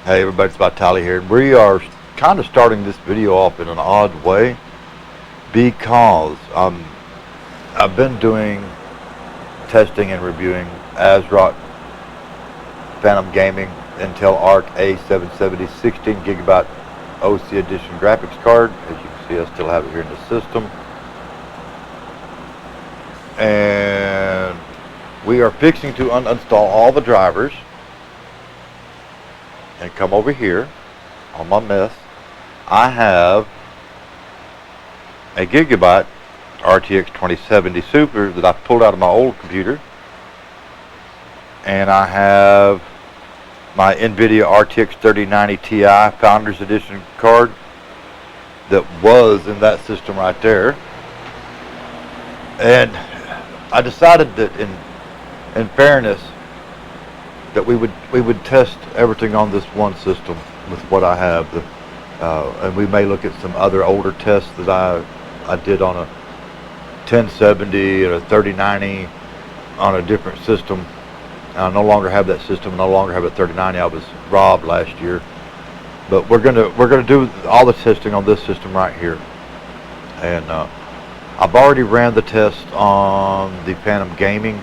Hey everybody, it's about Tally here. We are kind of starting this video off in an odd way because I've been doing testing and reviewing ASRock Phantom Gaming Intel Arc A770 16GB OC Edition graphics card. As you can see, I still have it here in the system. And we are fixing to uninstall all the drivers and come over here on my mess. I have a Gigabyte RTX 2070 Super that I pulled out of my old computer, and I have my Nvidia RTX 3090 Ti Founders Edition card that was in that system right there. And I decided that in fairness that we would test everything on this one system with what I have, and we may look at some other older tests that I did on a 1070 and a 3090 on a different system. I no longer have that system. I no longer have a 3090. I was robbed last year, but we're gonna do all the testing on this system right here. And I've already ran the test on the Phantom Gaming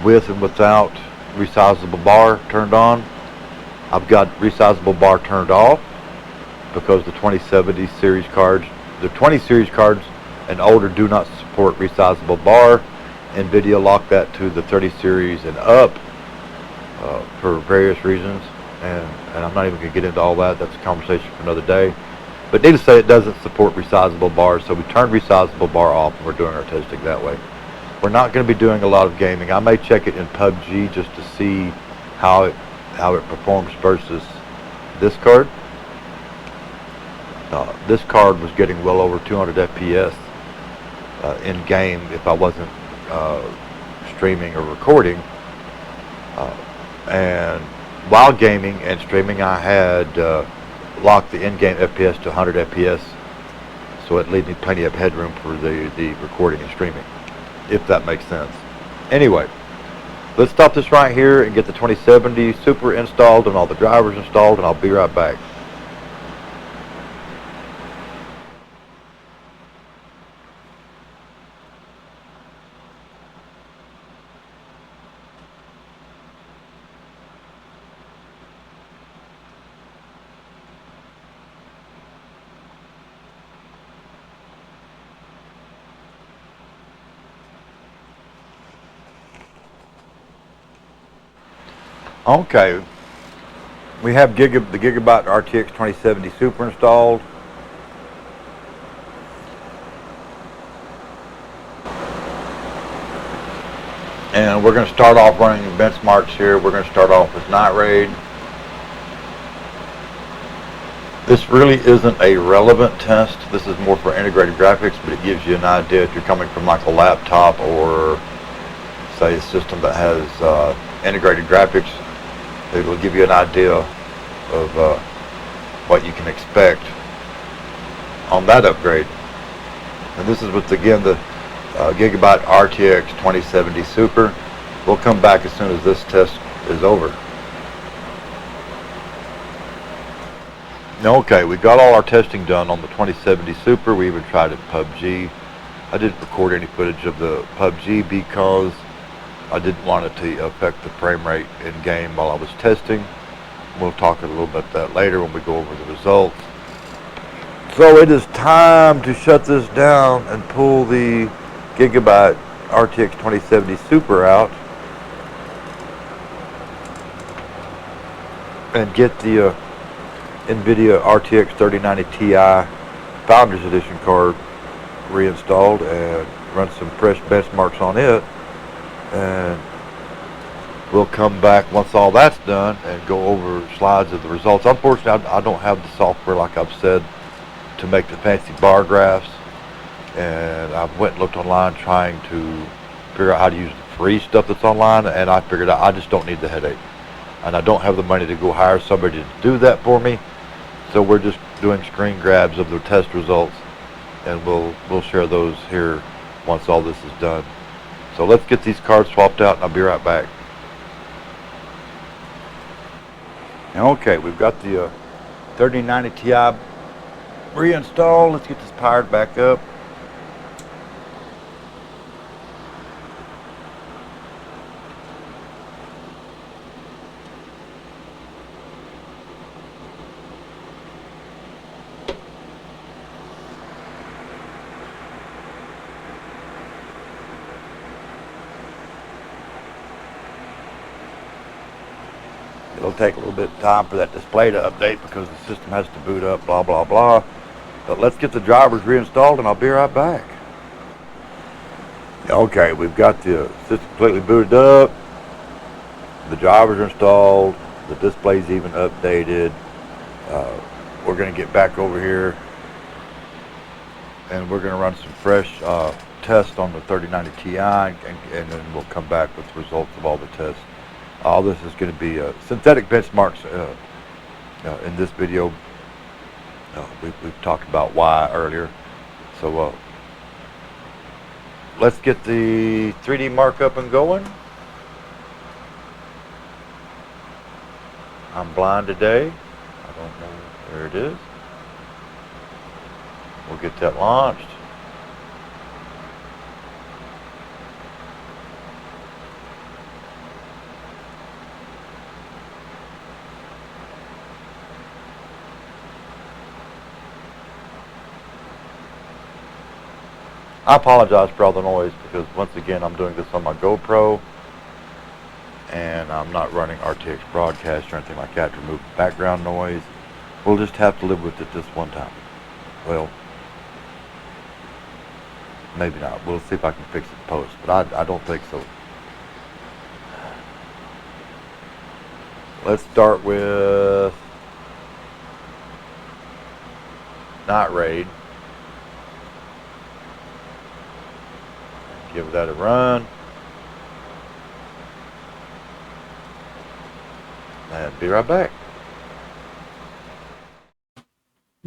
with and without resizable bar turned on. I've got resizable bar turned off because the 2070 series cards, the 20 series cards and older do not support resizable bar. Nvidia locked that to the 30 series and up for various reasons, and I'm not even going to get into all that. That's a conversation for another day. But needless to say, it doesn't support resizable bars, so we turned resizable bar off and we're doing our testing that way. We're not going to be doing a lot of gaming. I may check it in PUBG just to see how it performs versus this card. This card was getting well over 200 FPS in game if I wasn't streaming or recording. And while gaming and streaming, I had locked the in-game FPS to 100 FPS, so it leaves me plenty of headroom for the recording and streaming, if that makes sense. Anyway, let's stop this right here and get the 2070 Super installed and all the drivers installed, and I'll be right back. Okay, we have the Gigabyte RTX 2070 Super installed. And we're going to start off running benchmarks here. We're going to start off with Night Raid. This really isn't a relevant test. This is more for integrated graphics, but it gives you an idea if you're coming from like a laptop or say a system that has integrated graphics. It will give you an idea of what you can expect on that upgrade. And this is with, again, the Gigabyte RTX 2070 Super. We'll come back as soon as this test is over. Okay, we got all our testing done on the 2070 Super. We even tried it in PUBG. I didn't record any footage of the PUBG because I didn't want it to affect the frame rate in game while I was testing. We'll talk a little bit about that later when we go over the results. So it is time to shut this down and pull the Gigabyte RTX 2070 Super out and get the Nvidia RTX 3090 Ti Founders Edition card reinstalled and run some fresh benchmarks on it. And we'll come back once all that's done and go over slides of the results. Unfortunately, I don't have the software, like I've said, to make the fancy bar graphs. And I went and looked online trying to figure out how to use the free stuff that's online, and I figured out I just don't need the headache. And I don't have the money to go hire somebody to do that for me. So we're just doing screen grabs of the test results, and we'll share those here once all this is done. So let's get these cards swapped out and I'll be right back. Okay, we've got the 3090 Ti reinstalled. Let's get this powered back up. It'll take a little bit of time for that display to update because the system has to boot up, blah, blah, blah. But let's get the drivers reinstalled and I'll be right back. Okay, we've got the system completely booted up. The drivers are installed. The display's even updated. We're going to get back over here and we're going to run some fresh tests on the 3090 Ti and then we'll come back with the results of all the tests. All this is going to be synthetic benchmarks in this video. We've talked about why earlier. So let's get the 3D mark up and going. I'm blind today. I don't know. There it is. We'll get that launched. I apologize for all the noise because once again I'm doing this on my GoPro and I'm not running RTX broadcast or anything like that to remove background noise. We'll just have to live with it this one time. Well, maybe not. We'll see if I can fix it in post, but I don't think so. Let's start with Night Raid. Give that a run. And be right back.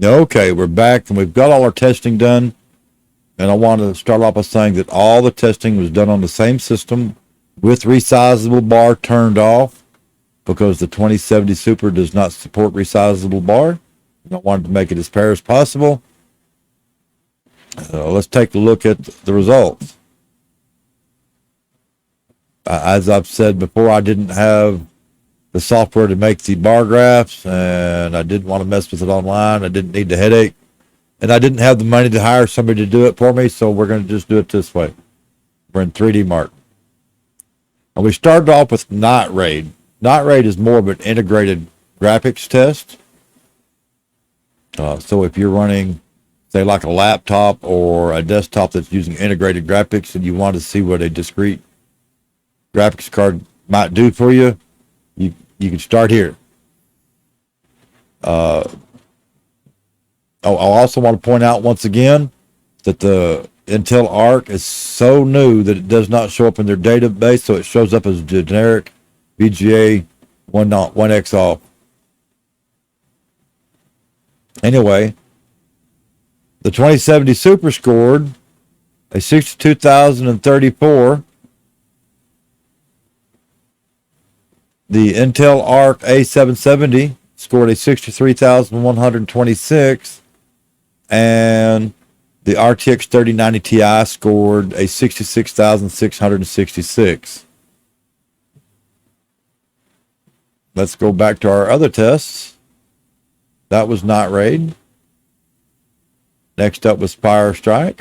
Okay, we're back and we've got all our testing done. And I want to start off by saying that all the testing was done on the same system with resizable bar turned off because the 2070 Super does not support resizable bar. I wanted to make it as fair as possible. Let's take a look at the results. As I've said before, I didn't have the software to make the bar graphs, and I didn't want to mess with it online. I didn't need the headache, and I didn't have the money to hire somebody to do it for me, so we're going to just do it this way. We're in 3D Mark. And we started off with Night Raid. Night Raid is more of an integrated graphics test. So if you're running, say, like a laptop or a desktop that's using integrated graphics and you want to see what a discrete graphics card might do for you, you can start here. I also want to point out once again that the Intel Arc is so new that it does not show up in their database, so it shows up as generic VGA 1X off. Anyway, the 2070 Super scored a 62,034. The Intel Arc A770 scored a 63,126, and the RTX 3090 Ti scored a 66,666. Let's go back to our other tests. That was Night Raid. Next up was Firestrike.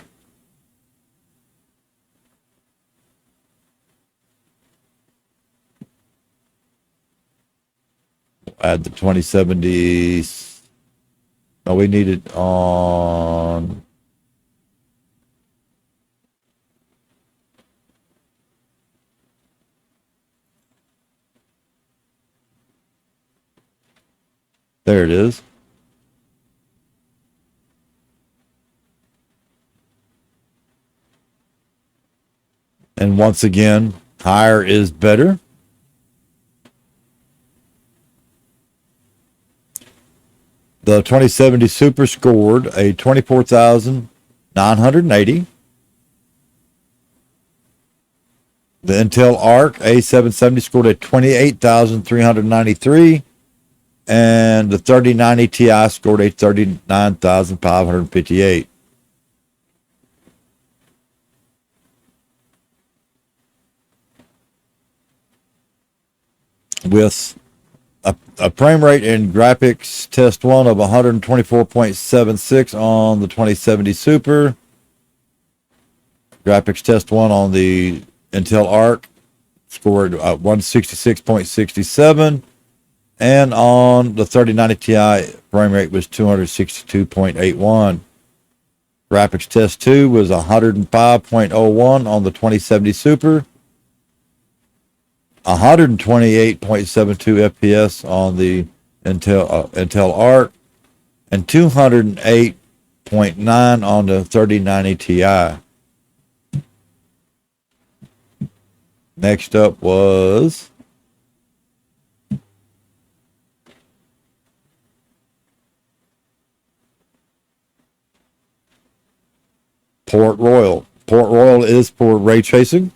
Add the 2070. No, we need it on. There it is. And once again, higher is better. The 2070 Super scored a 24,980. The Intel Arc A770 scored a 28,393. And the 3090 Ti scored a 39,558. With a frame rate in graphics test 1 of 124.76 on the 2070 Super. Graphics test 1 on the Intel Arc scored 166.67. And on the 3090 Ti, frame rate was 262.81. Graphics test 2 was 105.01 on the 2070 Super. 128.72 FPS on the Intel Arc, and 208.9 on the 3090 Ti. Next up was Port Royal. Port Royal is for ray tracing.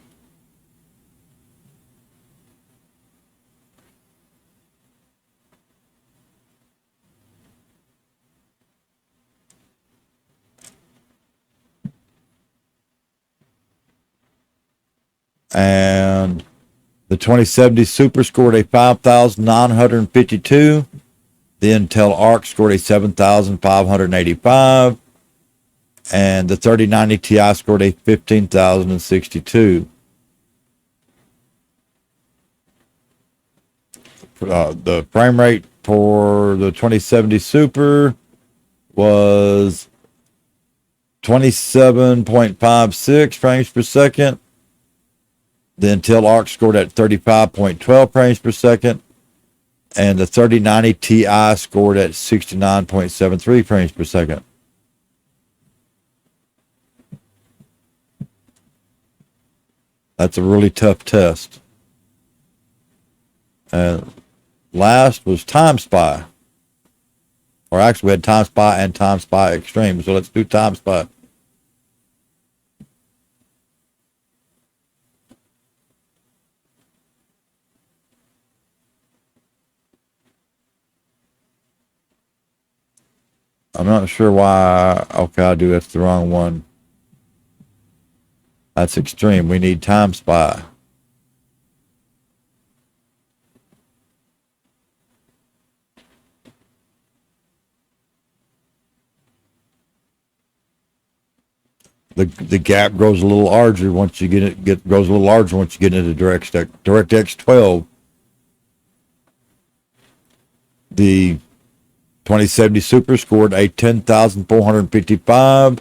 And the 2070 Super scored a 5,952. The Intel Arc scored a 7,585. And the 3090 Ti scored a 15,062. The frame rate for the 2070 Super was 27.56 frames per second. The Intel Arc scored at 35.12 frames per second. And the 3090 Ti scored at 69.73 frames per second. That's a really tough test. And last was Time Spy. Or actually, we had Time Spy and Time Spy Extreme. So let's do Time Spy. I'm not sure why. Okay, I do. That's the wrong one. That's Extreme. We need Time Spy. The gap grows a little larger once you grows a little larger once you get into DirectX 12. The 2070 Super scored a 10,455.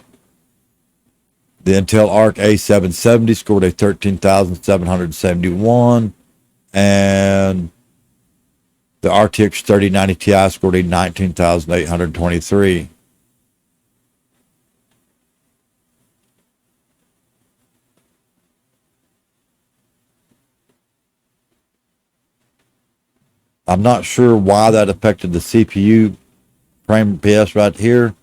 The Intel Arc A770 scored a 13,771. And the RTX 3090 Ti scored a 19,823. I'm not sure why that affected the CPU frame PS right here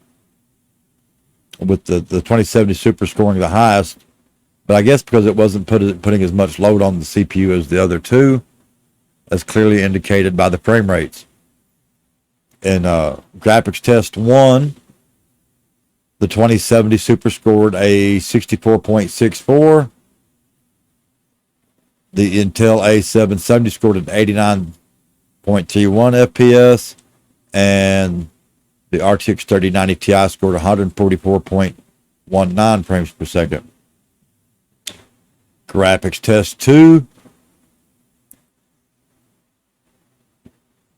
with the 2070 Super scoring the highest, but I guess because it wasn't putting as much load on the CPU as the other two, as clearly indicated by the frame rates. In graphics test 1, the 2070 Super scored a 64.64. The Intel A770 scored an 89.31 FPS, and the RTX 3090 Ti scored 144.19 frames per second. Graphics test 2,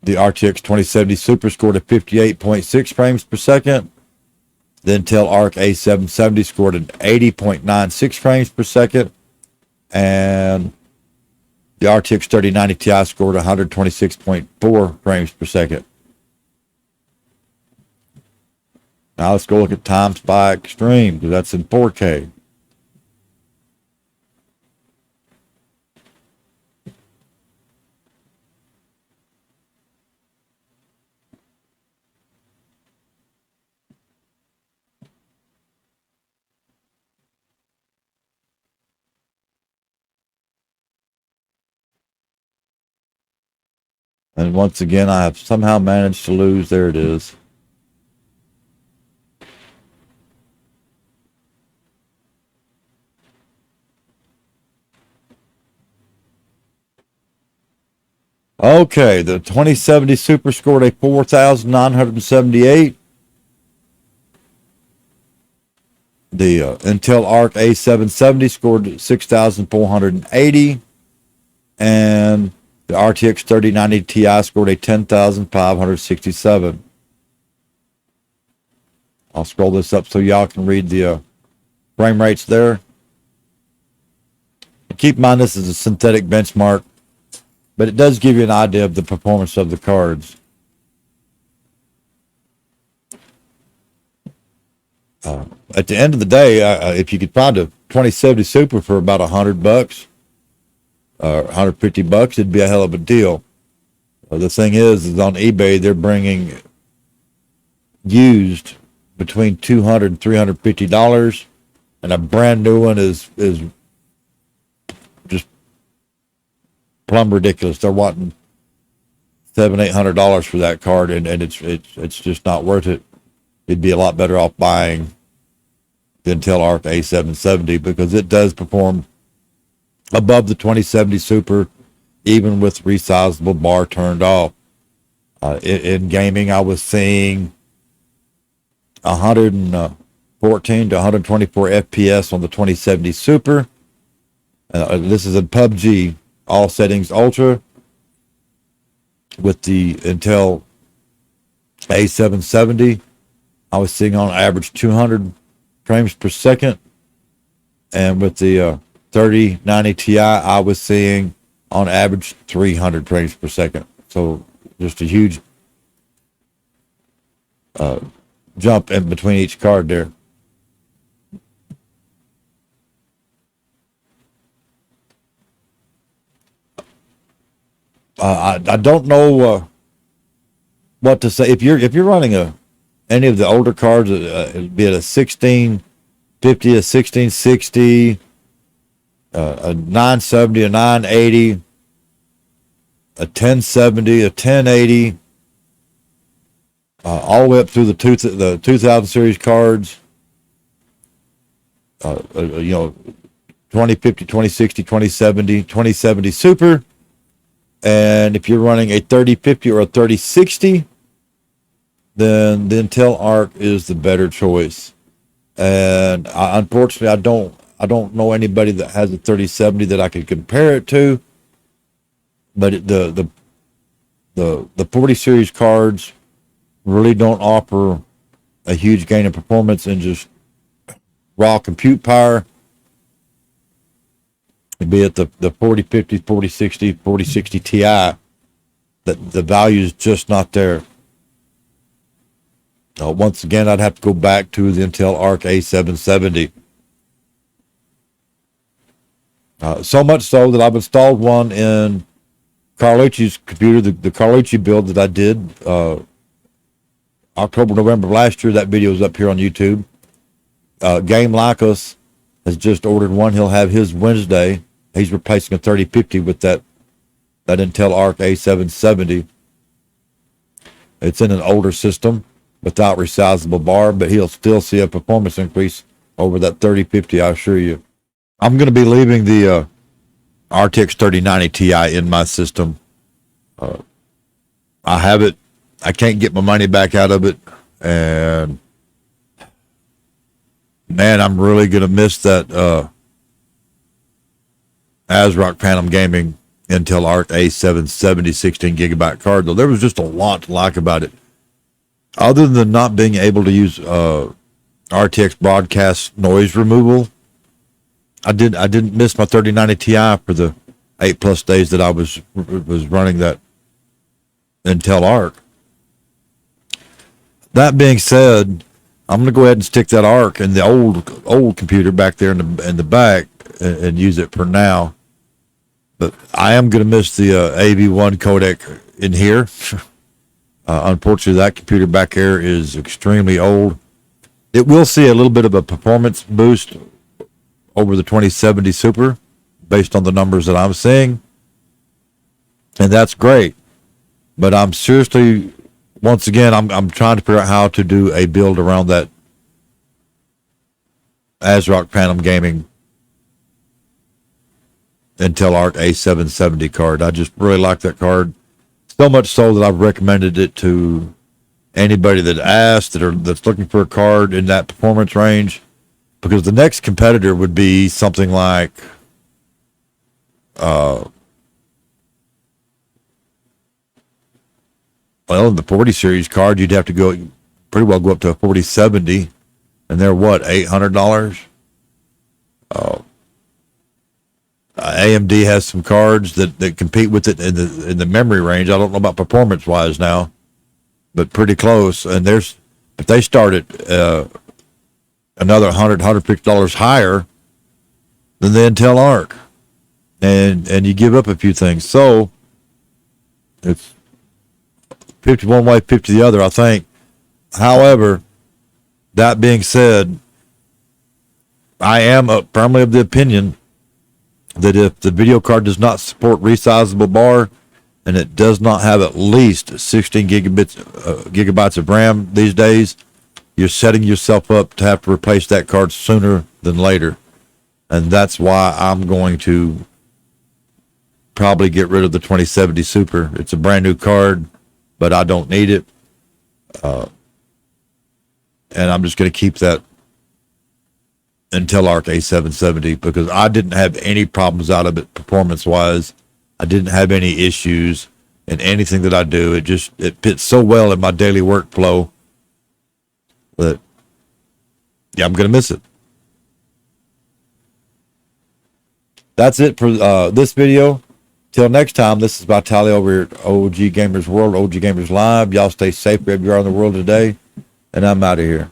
the RTX 2070 Super scored a 58.6 frames per second. The Intel Arc A770 scored an 80.96 frames per second. And the RTX 3090 Ti scored 126.4 frames per second. Now let's go look at Time Spy Extreme, because that's in 4K. And once again, I have somehow managed to lose. There it is. Okay, the 2070 Super scored a 4,978. The Intel Arc A770 scored 6,480. And the RTX 3090 Ti scored a 10,567. I'll scroll this up so y'all can read the frame rates there. Keep in mind this is a synthetic benchmark, but it does give you an idea of the performance of the cards. At the end of the day, if you could find a 2070 Super for about $100 or $150, it'd be a hell of a deal. The thing is on eBay they're bringing used between $200 and $350, and a brand new one is just plumb ridiculous. They're wanting $700-800 for that card, and it's just not worth it. It'd be a lot better off buying the Intel Arc A770 because it does perform above the 2070 Super, even with resizable bar turned off. In gaming, I was seeing 114 to 124 FPS on the 2070 Super. This is in PUBG, all settings ultra. With the Intel A770, I was seeing on average 200 frames per second. And with the 3090 Ti, I was seeing on average 300 frames per second. So just a huge jump in between each card there. I don't know what to say. If you're running any of the older cards, be it a 1650, a 1660, a 970, a 980, a 1070, a 1080, all the way up through the 2000 series cards, 2050, 2060, 2070, 2070 Super. And if you're running a 3050 or a 3060, then the Intel Arc is the better choice. And unfortunately, I don't know anybody that has a 3070 that I could compare it to. But the 40 series cards really don't offer a huge gain in performance in just raw compute power. Be it the 4050, 4060, 4060 Ti, that the value is just not there. Once again, I'd have to go back to the Intel Arc A770. So much so that I've installed one in Carlucci's computer, the Carlucci build that I did October, November of last year. That video is up here on YouTube. Game Like Us has just ordered one. He'll have his Wednesday. He's replacing a 3050 with that Intel Arc A770. It's in an older system without resizable bar, but he'll still see a performance increase over that 3050, I assure you. I'm going to be leaving the RTX 3090 Ti in my system. I have it. I can't get my money back out of it. And man, I'm really going to miss that ASRock Phantom Gaming Intel Arc A770 16 gigabyte card, though there was just a lot to like about it. Other than not being able to use RTX broadcast noise removal, I didn't miss my 3090 Ti for the 8+ days that I was running that Intel Arc. That being said, I'm going to go ahead and stick that Arc in the old computer back there in the back and use it for now. But I am going to miss the AV1 codec in here. Unfortunately, that computer back there is extremely old. It will see a little bit of a performance boost over the 2070 Super based on the numbers that I'm seeing. And that's great. But I'm seriously, once again, I'm trying to figure out how to do a build around that ASRock Phantom Gaming Intel Arc A770 card. I just really like that card. So much so that I've recommended it to anybody that asked, that's looking for a card in that performance range. Because the next competitor would be something like well, in the 40 series card, you'd have to go pretty well go up to a 4070, and they're what, $800? AMD has some cards that compete with it in the memory range. I don't know about performance wise now, but pretty close. And if they start at another $150 higher than the Intel Arc, and you give up a few things. So it's 50 one way, 50 the other, I think. However, that being said, I am firmly of the opinion that if the video card does not support resizable bar and it does not have at least 16 gigabytes of RAM these days, you're setting yourself up to have to replace that card sooner than later. And that's why I'm going to probably get rid of the 2070 Super. It's a brand new card, but I don't need it. And I'm just going to keep that Intel Arc A770 because I didn't have any problems out of it performance-wise. I didn't have any issues in anything that I do. It fits so well in my daily workflow that, yeah, I'm going to miss it. That's it for this video. Till next time, this is Vitaly over here at OG Gamers World, OG Gamers Live. Y'all stay safe wherever you are in the world today, and I'm out of here.